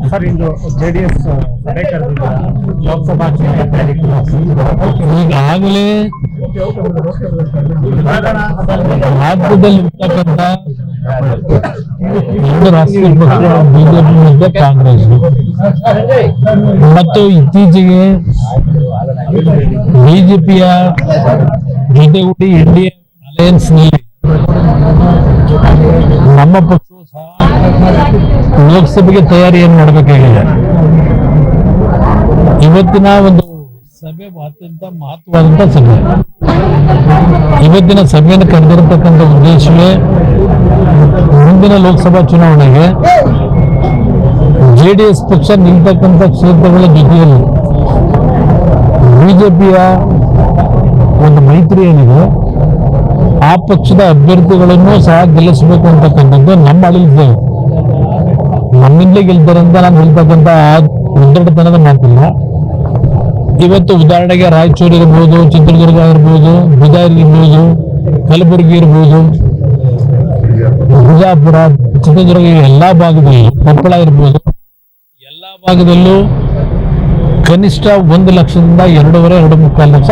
Sir, ಇಂದು JDS ಸಭೆ ಕರೆದಿದ್ದ ಲೋಕಸಭಾ ಚುನಾವಣೆ ಈಗಾಗಲೇ ರಾಜ್ಯದಲ್ಲಿ ಇರ್ತಕ್ಕಂಥ ಎರಡು ರಾಷ್ಟ್ರೀಯ ಪಕ್ಷಗಳು ಬಿಜೆಪಿ ಮತ್ತು ಕಾಂಗ್ರೆಸ್ ಮತ್ತು ಇತ್ತೀಚೆಗೆ ಬಿಜೆಪಿಯ ಜೊತೆಗೂಡಿ ಇಂಡಿಯಾ ಅಲಯನ್ಸ್ ನಲ್ಲಿ ನಮ್ಮ ಪಕ್ಷವು ಸಹ ಲೋಕಸಭೆಗೆ ತಯಾರಿಯನ್ನು ಮಾಡಬೇಕಾಗಿದೆ. ಇವತ್ತಿನ ಒಂದು ಸಭೆ ಅತ್ಯಂತ ಮಹತ್ವವಾದಂತ ಸಭೆ. ಇವತ್ತಿನ ಸಭೆಯನ್ನು ಕರೆದಿರತಕ್ಕಂಥ ಉದ್ದೇಶವೇ ಮುಂದಿನ ಲೋಕಸಭಾ ಚುನಾವಣೆಗೆ ಜೆಡಿಎಸ್ ಪಕ್ಷ ನಿಲ್ತಕ್ಕಂಥ ಕ್ಷೇತ್ರಗಳ ಜೊತೆಯಲ್ಲಿ ಬಿಜೆಪಿಯ ಒಂದು ಮೈತ್ರಿ ಏನಿದೆ ಆ ಪಕ್ಷದ ಅಭ್ಯರ್ಥಿಗಳನ್ನು ಸಹ ಗೆಲ್ಲಿಸಬೇಕು ಅಂತಕ್ಕಂಥದ್ದು ನಮ್ಮ ಅಳಿಲ್ತೇವೆ. ನಮ್ಮಿಂದಲೇ ಗೆಲ್ತಾರೆ ಅಂತ ನಾನು ಹೇಳ್ತಕ್ಕಂಥ ಉದ್ದಟತನದ ಮಾತಿಲ್ಲ. ಇವತ್ತು ಉದಾಹರಣೆಗೆ ರಾಯಚೂರು ಇರ್ಬೋದು, ಚಿತ್ರದುರ್ಗ ಇರ್ಬೋದು, ಬೀದರ್ ಇರ್ಬೋದು, ಕಲಬುರಗಿ ಇರ್ಬೋದು, ಬಿಜಾಪುರ, ಚಿತ್ರದುರ್ಗ ಎಲ್ಲಾ ಭಾಗದಲ್ಲಿ, ಕೊಪ್ಪಳ ಇರ್ಬೋದು, ಎಲ್ಲಾ ಭಾಗದಲ್ಲೂ ಕನಿಷ್ಠ 1 ಲಕ್ಷದಿಂದ 2.5-2.25 ಲಕ್ಷ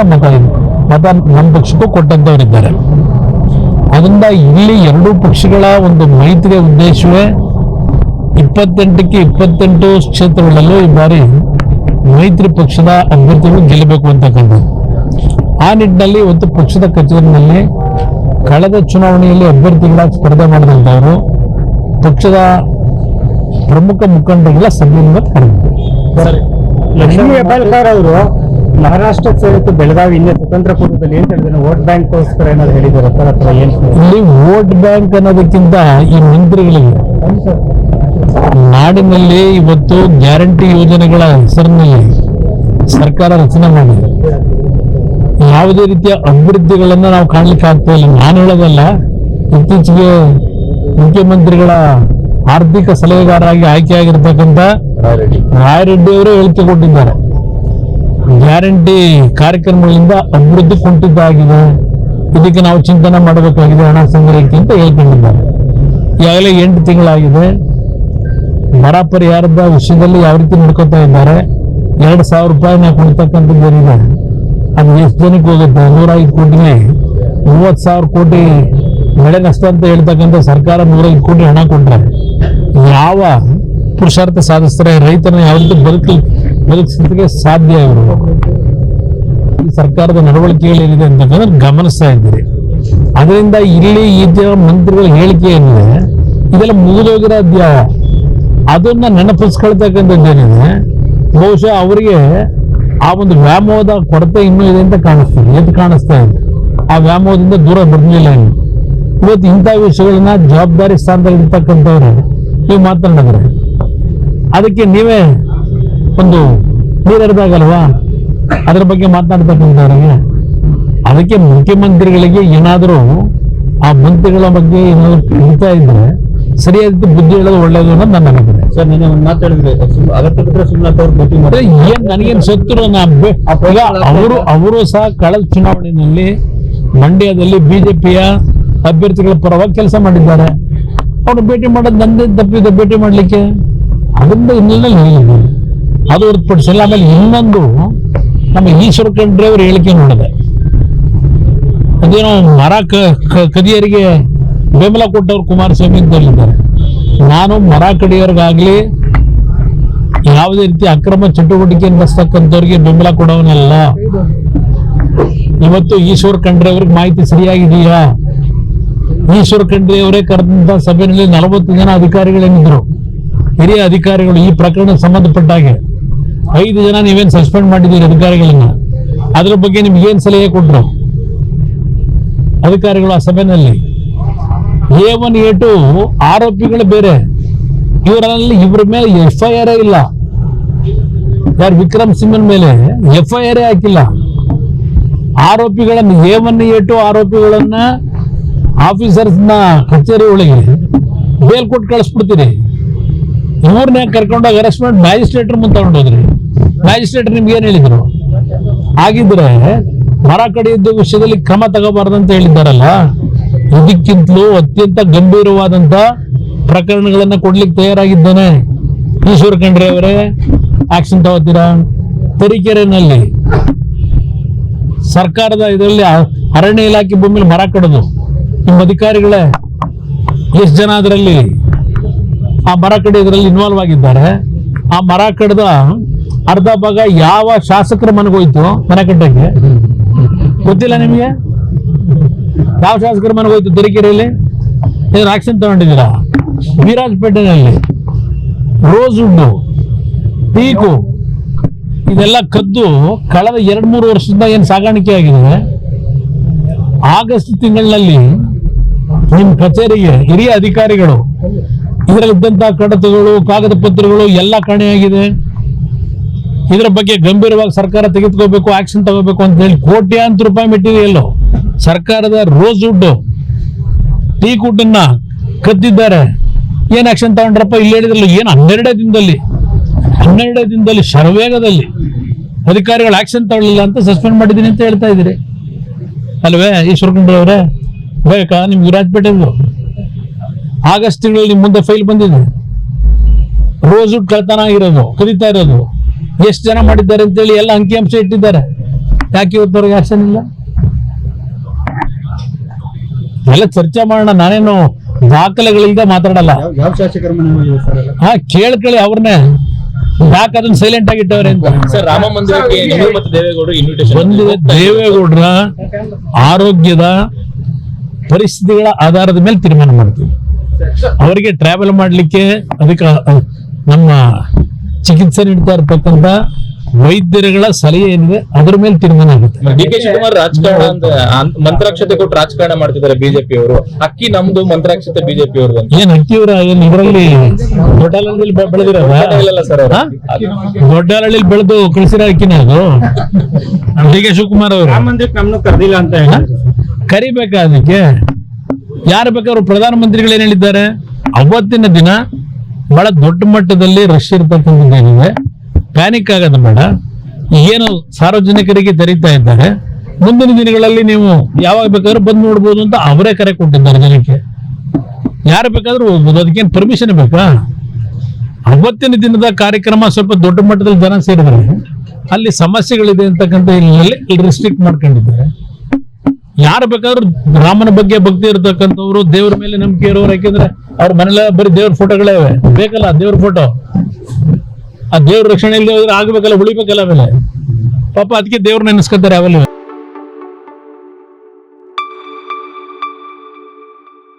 ಮತ ನಮ್ಮ ಪಕ್ಷಕ್ಕೂ ಕೊಟ್ಟಂತವರಿದ್ದಾರೆ. ಅದರಿಂದ ಇಲ್ಲಿ ಎರಡೂ ಪಕ್ಷಗಳ ಒಂದು ಮೈತ್ರಿಯ ಉದ್ದೇಶವೇ 28ಕ್ಕೆ 28 ಕ್ಷೇತ್ರಗಳಲ್ಲೂ ಈ ಬಾರಿ ಮೈತ್ರಿ ಪಕ್ಷದ ಅಭ್ಯರ್ಥಿಗಳು ಗೆಲ್ಲಬೇಕು ಅಂತಕ್ಕಂಥದ್ದು. ಆ ನಿಟ್ಟಿನಲ್ಲಿ ಇವತ್ತು ಪಕ್ಷದ ಕಚೇರಿನಲ್ಲಿ ಕಳೆದ ಚುನಾವಣೆಯಲ್ಲಿ ಅಭ್ಯರ್ಥಿಗಳಾಗಿ ಸ್ಪರ್ಧೆ ಮಾಡಿದಂಥವರು ಪಕ್ಷದ ಪ್ರಮುಖ ಮುಖಂಡರುಗಳ ಸಭೆಯನ್ನು ಕರೆದಿದ್ದಾರೆ. ಲಕ್ಷ್ಮೀ ಹೆಬ್ಬಾಳ್ಕರ್ ಅವರು ಮಹಾರಾಷ್ಟ್ರ ಸೇರಿತು ಬೆಳಗಾವಿ ಇಲ್ಲೇ ಸ್ವತಂತ್ರ ಪೂರ್ವದಲ್ಲಿ ಏನ್ ಹೇಳಿದ್ರೆ ವೋಟ್ ಬ್ಯಾಂಕ್ಗೋಸ್ಕರ ಏನಾದ್ರು ಹೇಳಿದಾರೆ ಸರ್, ಅಥವಾ ಏನ್? ಇಲ್ಲಿ ವೋಟ್ ಬ್ಯಾಂಕ್ ಅನ್ನೋದಕ್ಕಿಂತ ಈ ಮಂತ್ರಿಗಳಿಗೆ ನಾಡಿನಲ್ಲಿ ಇವತ್ತು ಗ್ಯಾರಂಟಿ ಯೋಜನೆಗಳ ಹೆಸರಿನಲ್ಲಿ ಸರ್ಕಾರ ರಚನೆ ಮಾಡಿದೆ. ಯಾವುದೇ ರೀತಿಯ ಅಭಿವೃದ್ಧಿಗಳನ್ನ ನಾವು ಕಾಣ್ಲಿಕ್ಕೆ ಆಗ್ತಾ ಇಲ್ಲ. ನಾನು ಹೇಳೋದಲ್ಲ, ಇತ್ತೀಚೆಗೆ ಮುಖ್ಯಮಂತ್ರಿಗಳ ಆರ್ಥಿಕ ಸಲಹೆಗಾರರಾಗಿ ಆಯ್ಕೆಯಾಗಿರ್ತಕ್ಕಂಥ ರಾಯರೆಡ್ಡಿ ಅವರು ಹೇಳಿಕೆ ಕೊಟ್ಟಿದ್ದಾರೆ. ಗ್ಯಾರಂಟಿ ಕಾರ್ಯಕ್ರಮಗಳಿಂದ ಅಭಿವೃದ್ಧಿ ಕುಂಠಿತವಾಗಿದೆ, ಇದಕ್ಕೆ ನಾವು ಚಿಂತನೆ ಮಾಡಬೇಕಾಗಿದೆ ಹಣ ಸಂಗ್ರಹಕ್ಕೆ ಅಂತ ಹೇಳ್ಕೊಂಡಿದ್ದಾರೆ. ಈಗಾಗಲೇ 8 ತಿಂಗಳಾಗಿದೆ. ಬರ ಪರಿಹಾರದ ವಿಷಯದಲ್ಲಿ ಯಾವ ರೀತಿ ನಡ್ಕೋತಾ ಇದ್ದಾರೆ. 2,000 ರೂಪಾಯಿನ ಕೊಡ್ತಕ್ಕಂಥದ್ದು ಏನಿದೆ ಅದು ಎಷ್ಟು ಜನಕ್ಕೆ ಹೋಗುತ್ತೆ? 105 ಕೋಟಿಗೆ 30,000 ಕೋಟಿ ಬೆಳೆ ನಷ್ಟ ಅಂತ ಹೇಳ್ತಕ್ಕಂಥ ಸರ್ಕಾರ 105 ಕೋಟಿ ಹಣ ಕೊಟ್ರೆ ಯಾವ ಪುರುಷಾರ್ಥ ಸಾಧಿಸ್ತಾರೆ? ರೈತರನ್ನ ಯಾವ ರೀತಿ ಬದುಕಿಸಲಿಕ್ಕೆ ಸಾಧ್ಯ? ಇವರು ಈ ಸರ್ಕಾರದ ನಡವಳಿಕೆಗಳೇನಿದೆ ಅಂತಕ್ಕಂಥ ಗಮನಿಸ್ತಾ ಇದ್ದೀರಿ. ಅದರಿಂದ ಇಲ್ಲಿ ಈ ಮಂತ್ರಿಗಳ ಹೇಳಿಕೆ ಏನಿದೆ ಇದೆಲ್ಲ ಮುಗಿದೋಗಿರೋ ಅಧ್ಯಾಯ. ಅದನ್ನ ನೆನಪಿಸ್ಕೊಳ್ತಕ್ಕಂಥದ್ದೇನಿದೆ ಬಹುಶಃ ಅವರಿಗೆ ಆ ಒಂದು ವ್ಯಾಮೋಹದ ಕೊರತೆ ಇನ್ನೂ ಇದೆ ಅಂತ ಕಾಣಿಸ್ತಿದೆ. ಎದ್ದು ಕಾಣಿಸ್ತಾ ಇದೆ. ಆ ವ್ಯಾಮೋಹದಿಂದ ದೂರ ಬರ್ಲಿಲ್ಲ. ಇವತ್ತು ಇಂಥ ವಿಷಯಗಳನ್ನ ಜವಾಬ್ದಾರಿ ಸ್ಥಾನದಲ್ಲಿ ಇರ್ತಕ್ಕಂಥವ್ರು ನೀವು ಮಾತನಾಡಿದ್ರೆ ಅದಕ್ಕೆ ನೀವೇ ಒಂದು ನೀರೆರೆದಾಗಲ್ವಾ ಅದ್ರ ಬಗ್ಗೆ ಮಾತನಾಡ್ತಕ್ಕಂಥವ್ರಿಗೆ? ಅದಕ್ಕೆ ಮುಖ್ಯಮಂತ್ರಿಗಳಿಗೆ ಏನಾದರೂ ಆ ಮಂತ್ರಿಗಳ ಬಗ್ಗೆ ಏನಾದ್ರು ಹಿಡಿತಾ ಇದ್ರೆ ಸರಿಯಾದ ಬುದ್ಧಿ ಹೇಳೋದು ಒಳ್ಳೇದು ಅನ್ನೋದು ನನ್ನ ಅಭಿಪ್ರಾಯ. ಸರ್, ನಿನ್ನೆ ಒಂದು ಮಾತಾಡಿದ್ರೆ ಅಗತ್ಯ ಬಿಟ್ಟರೆ ಸುಮ್ಮನೆ ಅವ್ರು ಭೇಟಿ ಮಾಡಿ ಏನ್ ನನಗೇನು ಸತ್ರು ಅವರು ಸಹ ಕಳೆದ ಚುನಾವಣೆಯಲ್ಲಿ ಮಂಡ್ಯದಲ್ಲಿ ಬಿಜೆಪಿಯ ಅಭ್ಯರ್ಥಿಗಳ ಪರವಾಗಿ ಕೆಲಸ ಮಾಡಿದ್ದಾರೆ. ಅವ್ರು ಭೇಟಿ ಮಾಡೋದು ನಂದೇ ತಪ್ಪಿದೆ ಭೇಟಿ ಮಾಡ್ಲಿಕ್ಕೆ. ಅದರಿಂದ ಇನ್ನೆಲ್ಲ ಹೇಳಿದ್ದೀನಿ, ಅದು ಹೊರತುಪಡಿಸಿಲ್ಲ. ಆಮೇಲೆ ಇನ್ನೊಂದು ನಮ್ಮ ಈಶ್ವರ ಖಂಡ್ರೆ ಅವರು ಹೇಳಿಕೆ ನೋಡಿದೆ. ಅದೇನೋ ಮರ ಕದಿಯರಿಗೆ ಬೆಂಬಲ ಕೊಟ್ಟವ್ರು ಕುಮಾರಸ್ವಾಮಿ ಅಂತ ಹೇಳಿದ್ದಾರೆ. ನಾನು ಮರ ಕಡಿಯೋರ್ಗಾಗ್ಲಿ ಯಾವುದೇ ರೀತಿ ಅಕ್ರಮ ಚಟುವಟಿಕೆ ನಡೆಸ್ತಕ್ಕಂಥವ್ರಿಗೆ ಬೆಂಬಲ ಕೊಡೋವನಲ್ಲ. ಇವತ್ತು ಈಶ್ವರ ಖಂಡ್ರೆ ಅವ್ರಿಗೆ ಮಾಹಿತಿ ಸರಿಯಾಗಿದೆಯಾ? ಈಶ್ವರ ಖಂಡ್ರೆ ಅವರೇ ಕರೆದಂತ ಸಭೆಯಲ್ಲಿ 40 ಜನ ಅಧಿಕಾರಿಗಳೇನಿದ್ರು, ಹಿರಿಯ ಅಧಿಕಾರಿಗಳು ಈ ಪ್ರಕರಣಕ್ಕೆ ಸಂಬಂಧಪಟ್ಟ ಹಾಗೆ 5 ಜನ ನೀವೇನು ಸಸ್ಪೆಂಡ್ ಮಾಡಿದ್ದೀರಿ ಅಧಿಕಾರಿಗಳನ್ನ, ಅದ್ರ ಬಗ್ಗೆ ನಿಮ್ಗೆ ಏನ್ ಸಲಹೆ ಕೊಟ್ರು ಅಧಿಕಾರಿಗಳು ಆ ಸಭೆಯಲ್ಲಿ? A1 A2 ಆರೋಪಿಗಳು ಬೇರೆ, ಇವರ ಮೇಲೆ FIR ಇಲ್ಲ. ಯಾರು ವಿಕ್ರಮ್ ಸಿಂಗ್ ಮೇಲೆ FIR ಹಾಕಿಲ್ಲ. ಆರೋಪಿಗಳನ್ನ A1 A2 ಆರೋಪಿಗಳನ್ನ ಆಫೀಸರ್ಸ್ ನ ಕಚೇರಿ ಒಳಗೆ ಬೇಲ್ ಕೊಟ್ಟು ಕಳಿಸ್ಬಿಡ್ತೀರಿ. ಇವ್ರನ್ನ ಕರ್ಕೊಂಡೋಗಿ ಅರೆಸ್ಟ್ ಮಾಡಿ ಮ್ಯಾಜಿಸ್ಟ್ರೇಟರ್ ಮುಂದೆ ತಗೊಂಡೋದ್ರಿ. ಮ್ಯಾಜಿಸ್ಟ್ರೇಟರ್ ನಿಮ್ಗೆ ಏನ್ ಹೇಳಿದ್ರು? ಹಾಗಿದ್ರೆ ಮರ ಕಡಿಯದ ವಿಷಯದಲ್ಲಿ ಕ್ರಮ ತಗೋಬಾರ್ದಂತ ಹೇಳಿದ್ದಾರಲ್ಲ, ಇದಕ್ಕಿಂತಲೂ ಅತ್ಯಂತ ಗಂಭೀರವಾದಂತ ಪ್ರಕರಣಗಳನ್ನ ಕೊಡ್ಲಿಕ್ಕೆ ತಯಾರಾಗಿದ್ದಾನೆ. ಈಶ್ವರ ಖಂಡ್ರೆ ಅವರೇ ಆಕ್ಷನ್ ತಗೋತೀರಾ? ತರೀಕೆರೆನಲ್ಲಿ ಸರ್ಕಾರದ ಇದರಲ್ಲಿ ಅರಣ್ಯ ಇಲಾಖೆ ಭೂಮಿಲಿ ಮರ ಕಡಿದು ನಿಮ್ಮ ಅಧಿಕಾರಿಗಳೇ ಎಷ್ಟು ಜನ ಅದರಲ್ಲಿ ಆ ಮರ ಕಡಿಯೋದ್ರಲ್ಲಿ ಇನ್ವಾಲ್ವ್ ಆಗಿದ್ದಾರೆ. ಆ ಮರ ಕಡ್ದ ಅರ್ಧ ಭಾಗ ಯಾವ ಶಾಸಕರ ಮನೆಗೋಯ್ತು ಮನೆ ಕಟ್ಟಕ್ಕೆ ಗೊತ್ತಿಲ್ಲ ನಿಮಗೆ? ಯಾವ ಶಾಸಕರ ಮನೆಗೋಯ್ತು ತರೀಕೆರೆಯಲ್ಲಿ? ಏನಾದ್ರು ಆಕ್ಷನ್ ತಗೊಂಡಿದ್ದೀರಾ? ವೀರಾಜಪೇಟೆನಲ್ಲಿ ರೋಸ್ ವುಡ್ಡು, ಪೀಕು ಇದೆಲ್ಲ ಕದ್ದು ಕಳೆದ 2-3 ವರ್ಷದಿಂದ ಏನು ಸಾಗಾಣಿಕೆ ಆಗಿದೆ. ಆಗಸ್ಟ್ ತಿಂಗಳಿನಲ್ಲಿ ನಿಮ್ಮ ಕಚೇರಿಗೆ ಹಿರಿಯ ಅಧಿಕಾರಿಗಳು ಇದರಲ್ಲಿದ್ದಂತಹ ಕಡತಗಳು, ಕಾಗದ ಪತ್ರಗಳು ಎಲ್ಲ ಕಾಣೆಯಾಗಿದೆ. ಇದರ ಬಗ್ಗೆ ಗಂಭೀರವಾಗಿ ಸರ್ಕಾರ ತೆಗೆದುಕೋಬೇಕು, ಆಕ್ಷನ್ ತಗೋಬೇಕು ಅಂತ ಹೇಳಿ ಕೋಟ್ಯಾಂತರ ರೂಪಾಯಿ ಮೆಟೀರಿಯಲ್ ಸರ್ಕಾರದ ರೋಸ್ ವುಡ್, ಟೀಕ್ ವುಡ್ ಅನ್ನ ಕದ್ದಿದ್ದಾರೆ. ಏನ್ ಆಕ್ಷನ್ ತಗೊಂಡ್ರಪ್ಪ? ಇಲ್ಲಿ ಹೇಳಿದ್ರಲ್ಲ, ಏನು 12 ದಿನದಲ್ಲಿ ಶರವೇಗದಲ್ಲಿ ಅಧಿಕಾರಿಗಳು ಆಕ್ಷನ್ ತಗೊಳ್ಳಿಲ್ಲ ಅಂತ ಸಸ್ಪೆಂಡ್ ಮಾಡಿದ್ದೀನಿ ಅಂತ ಹೇಳ್ತಾ ಇದ್ದೀರಿ ಅಲ್ವೇ ಈಶ್ವರ ಖಂಡ್ರೆ ಅವರೇ? ಬೇಕಾ ನಿಮ್ಗೆ ವಿರಾಜಪೇಟೆಗೂ? ಆಗಸ್ಟ್ ತಿಂಗಳಲ್ಲಿ ನಿಮ್ ಮುಂದೆ ಫೈಲ್ ಬಂದಿದೆ. ರೋಸ್ ವುಡ್ ಕಳ್ತನ ಆಗಿರೋದು, ಕದೀತಾ ಇರೋದು, ಎಷ್ಟು ಜನ ಮಾಡಿದ್ದಾರೆ ಅಂತೇಳಿ ಎಲ್ಲ ಅಂಕಿಅಂಶ ಇಟ್ಟಿದ್ದಾರೆ. ಯಾಕೆ ಇವತ್ತವರೆಗೆ ಆಕ್ಷನ್ ಇಲ್ಲ? ಎಲ್ಲ ಚರ್ಚೆ ಮಾಡೋಣ. ನಾನೇನು ದಾಖಲೆಗಳಿಂದ ಮಾತಾಡಲ್ಲ. ಯಾವ ಶಾಸಕರ ಮನೆ ಹೋಗಿದೆ ಸರ್ ಎಲ್ಲ? ಕೇಳ್ಕೊಳ್ಳಿ ಅವ್ರನ್ನೇ. ಯಾಕೆ ಅದನ್ನ ಸೈಲೆಂಟ್ ಆಗಿಟ್ಟವ್ರೆ ಅಂತ. ಸರ್, ರಾಮ ಮಂದಿರಕ್ಕೆ ನೀವು ಮತ್ತು ದೇವೇಗೌಡರು ಇನ್ವಿಟೇಷನ್ ಬಂದಿದೆ. ದೇವೇಗೌಡರ ಆರೋಗ್ಯದ ಪರಿಸ್ಥಿತಿಗಳ ಆಧಾರದ ಮೇಲೆ ತೀರ್ಮಾನ ಮಾಡ್ತೀವಿ. ಅವರಿಗೆ ಟ್ರಾವೆಲ್ ಮಾಡ್ಲಿಕ್ಕೆ ಅದಕ್ಕೆ ನಮ್ಮ ಚಿಕಿತ್ಸೆ ನೀಡ್ತಾ ಇರ್ತಕ್ಕಂಥ ವೈದ್ಯರುಗಳ ಸಲಹೆ ಏನಿದೆ ಅದ್ರ ಮೇಲೆ ತೀರ್ಮಾನ ಆಗುತ್ತೆ. ಡಿ ಕೆ ಶಿವಕುಮಾರ್ ರಾಜಕಾರಣ ಅಂತ ಮಂತ್ರಾಕ್ಷತೆ ಕೊಟ್ಟು ರಾಜಕಾರಣ ಮಾಡ್ತಿದ್ದಾರೆ ಬಿಜೆಪಿ ಅವರು. ಅಕ್ಕಿ ನಮ್ದು, ಮಂತ್ರಾಕ್ಷತೆ ಬಿಜೆಪಿ ಅವರು. ಏನ್ ಅಕ್ಕಿಯವರ ಏನ್ ಇದರಲ್ಲಿ ದೊಡ್ಡಹಳ್ಳಿಯಲ್ಲಿ ಬೆಳೆದಿರೋದ? ಇಲ್ಲ ಸರ್, ದೊಡ್ಡಹಳ್ಳಿಯಲ್ಲಿ ಬೆಳೆದು ಕಳಿಸಿರೋ ಅಕ್ಕಿನ ಅದು. ಡಿ ಕೆ ಶಿವಕುಮಾರ್ ಅವರು ರಾಮ ಮಂದಿರಕ್ಕೆ ನಮ್ಮನ್ನು ಕರೆದಿಲ್ಲ ಅಂತ ಹೇಳಿದ್ರು. ಕರಿಬೇಕಾ? ಅದಕ್ಕೆ ಯಾರು ಬೇಕಾದ್ರು ಪ್ರಧಾನಮಂತ್ರಿಗಳು ಏನ್ ಹೇಳಿದ್ದಾರೆ? ಅವತ್ತಿನ ದಿನ ಬಹಳ ದೊಡ್ಡ ಮಟ್ಟದಲ್ಲಿ ರಶ್ ಇರ್ತಕ್ಕಂಥದ್ದು ಏನಿದೆ, ಪ್ಯಾನಿಕ್ ಆಗೋದು ಬೇಡ. ಏನು ಸಾರ್ವಜನಿಕರಿಗೆ ತೆರೀತಾ ಇದ್ದಾರೆ, ಮುಂದಿನ ದಿನಗಳಲ್ಲಿ ನೀವು ಯಾವಾಗ ಬೇಕಾದ್ರೂ ಬಂದು ನೋಡ್ಬೋದು ಅಂತ ಅವರೇ ಕರೆ ಕೊಟ್ಟಿದ್ದಾರೆ ಜನಕ್ಕೆ. ಯಾರು ಬೇಕಾದ್ರೂ ಹೋಗ್ಬೋದು, ಅದಕ್ಕೇನು ಪರ್ಮಿಷನ್ ಬೇಕಾ? ಅವತ್ತಿನ ದಿನದ ಕಾರ್ಯಕ್ರಮ ಸ್ವಲ್ಪ ದೊಡ್ಡ ಮಟ್ಟದಲ್ಲಿ ಜನ ಸೇರಿದ್ರೆ ಅಲ್ಲಿ ಸಮಸ್ಯೆಗಳಿದೆ ಅಂತಕ್ಕಂಥ ಇಲ್ಲಿ ರಿಸ್ಟ್ರಿಕ್ಟ್ ಮಾಡ್ಕೊಂಡಿದ್ದಾರೆ. ಯಾರು ಬೇಕಾದ್ರೂ ರಾಮನ ಬಗ್ಗೆ ಭಕ್ತಿ ಇರತಕ್ಕಂಥವ್ರು, ದೇವ್ರ ಮೇಲೆ ನಂಬಿಕೆ ಇರೋರು, ಯಾಕೆಂದ್ರೆ ಅವ್ರ ಮನೆಲ್ಲ ಬರೀ ದೇವ್ರ ಫೋಟೋಗಳೇ ಇವೆ, ಬೇಕಲ್ಲ ದೇವ್ರ ಫೋಟೋ. ಆ ದೇವ್ರ ರಕ್ಷಣೆ ಇಲ್ಲದೆ ಹೋದ್ರೆ ಆಗ್ಬೇಕಲ್ಲ, ಉಳಿಬೇಕಲ್ಲ ಆಮೇಲೆ ಪಾಪ. ಅದಕ್ಕೆ ದೇವ್ರ ನೆನೆಸ್ಕೊತಾರೆ ಅವೆಲ್ಲ.